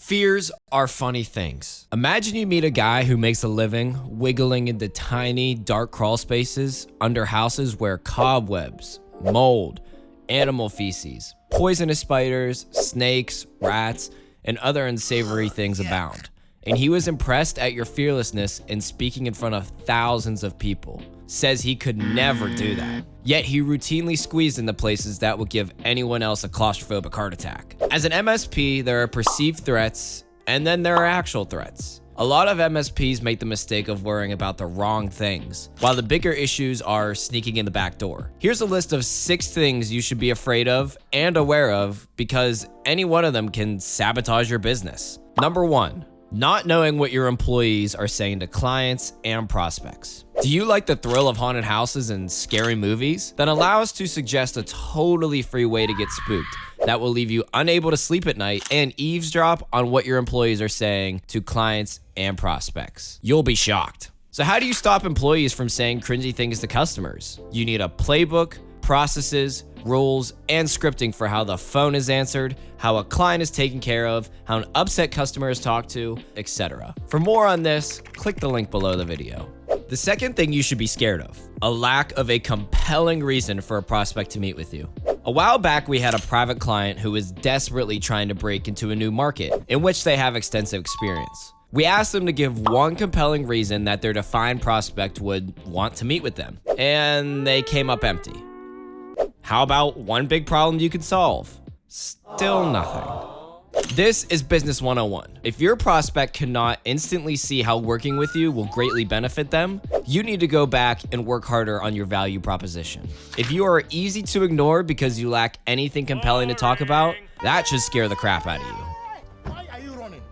Fears are funny things. Imagine you meet a guy who makes a living wiggling into tiny, dark crawl spaces under houses where cobwebs, mold, animal feces, poisonous spiders, snakes, rats, and other unsavory things abound. And he was impressed at your fearlessness in speaking in front of thousands of people. Says he could never do that. Yet he routinely squeezed into places that would give anyone else a claustrophobic heart attack. As an MSP, there are perceived threats, and then there are actual threats. A lot of MSPs make the mistake of worrying about the wrong things, while the bigger issues are sneaking in the back door. Here's a list of 6 things you should be afraid of and aware of, because any one of them can sabotage your business. Number 1. Not knowing what your employees are saying to clients and prospects. Do you like the thrill of haunted houses and scary movies? Then allow us to suggest a totally free way to get spooked that will leave you unable to sleep at night and eavesdrop on what your employees are saying to clients and prospects. You'll be shocked. So how do you stop employees from saying cringy things to customers? You need a playbook, processes, rules, and scripting for how the phone is answered, how a client is taken care of, how an upset customer is talked to, etc. For more on this, click the link below the video. The second thing you should be scared of, a lack of a compelling reason for a prospect to meet with you. A while back, we had a private client who was desperately trying to break into a new market in which they have extensive experience. We asked them to give one compelling reason that their defined prospect would want to meet with them, and they came up empty. How about one big problem you can solve? Still nothing. This is Business 101. If your prospect cannot instantly see how working with you will greatly benefit them, you need to go back and work harder on your value proposition. If you are easy to ignore because you lack anything compelling to talk about, that should scare the crap out of you. Why are you running?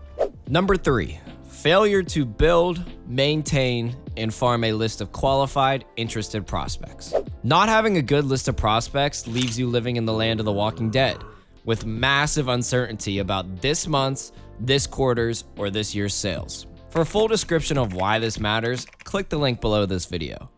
Number 3, failure to build, maintain, and farm a list of qualified, interested prospects. Not having a good list of prospects leaves you living in the land of the walking dead, with massive uncertainty about this month's, this quarter's, or this year's sales. For a full description of why this matters, click the link below this video.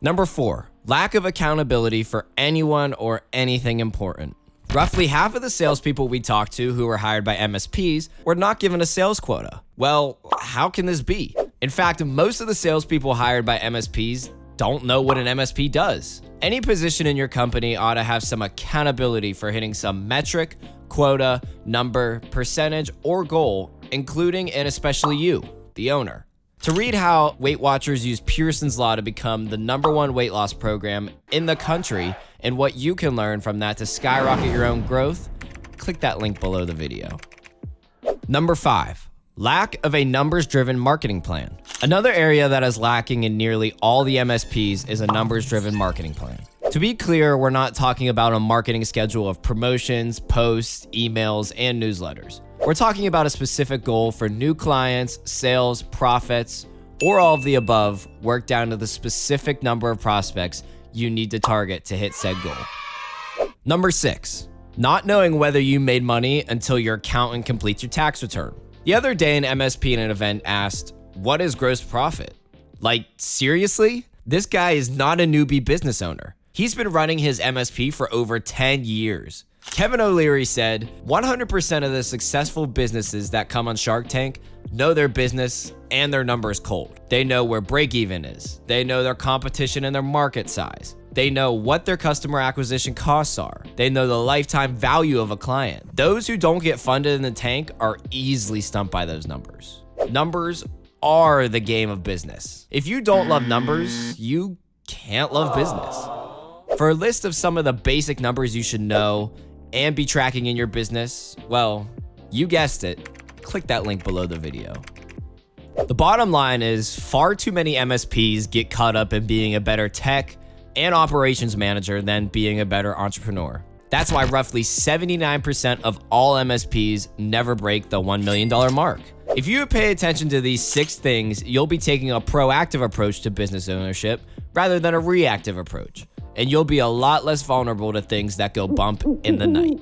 Number 4, lack of accountability for anyone or anything important. Roughly half of the salespeople we talked to who were hired by MSPs were not given a sales quota. Well, how can this be? In fact, most of the salespeople hired by MSPs don't know what an MSP does. Any position in your company ought to have some accountability for hitting some metric, quota, number, percentage, or goal, including and especially you, the owner. To read how Weight Watchers use Pearson's Law to become the #1 weight loss program in the country and what you can learn from that to skyrocket your own growth, click that link below the video. Number 5, lack of a numbers-driven marketing plan. Another area that is lacking in nearly all the MSPs is a numbers-driven marketing plan. To be clear, we're not talking about a marketing schedule of promotions, posts, emails, and newsletters. We're talking about a specific goal for new clients, sales, profits, or all of the above, worked down to the specific number of prospects you need to target to hit said goal. Number 6, not knowing whether you made money until your accountant completes your tax return. The other day, an MSP in an event asked, "What is gross profit?" Like, seriously? This guy is not a newbie business owner. He's been running his MSP for over 10 years. Kevin O'Leary said, 100% of the successful businesses that come on Shark Tank know their business and their numbers cold. They know where break-even is. They know their competition and their market size. They know what their customer acquisition costs are. They know the lifetime value of a client. Those who don't get funded in the tank are easily stumped by those numbers. Numbers are the game of business. If you don't love numbers, you can't love business. For a list of some of the basic numbers you should know and be tracking in your business, well, you guessed it, click that link below the video. The bottom line is far too many MSPs get caught up in being a better tech and operations manager than being a better entrepreneur. That's why roughly 79% of all MSPs never break the $1 million mark. If you pay attention to these 6 things, you'll be taking a proactive approach to business ownership rather than a reactive approach, and you'll be a lot less vulnerable to things that go bump in the night.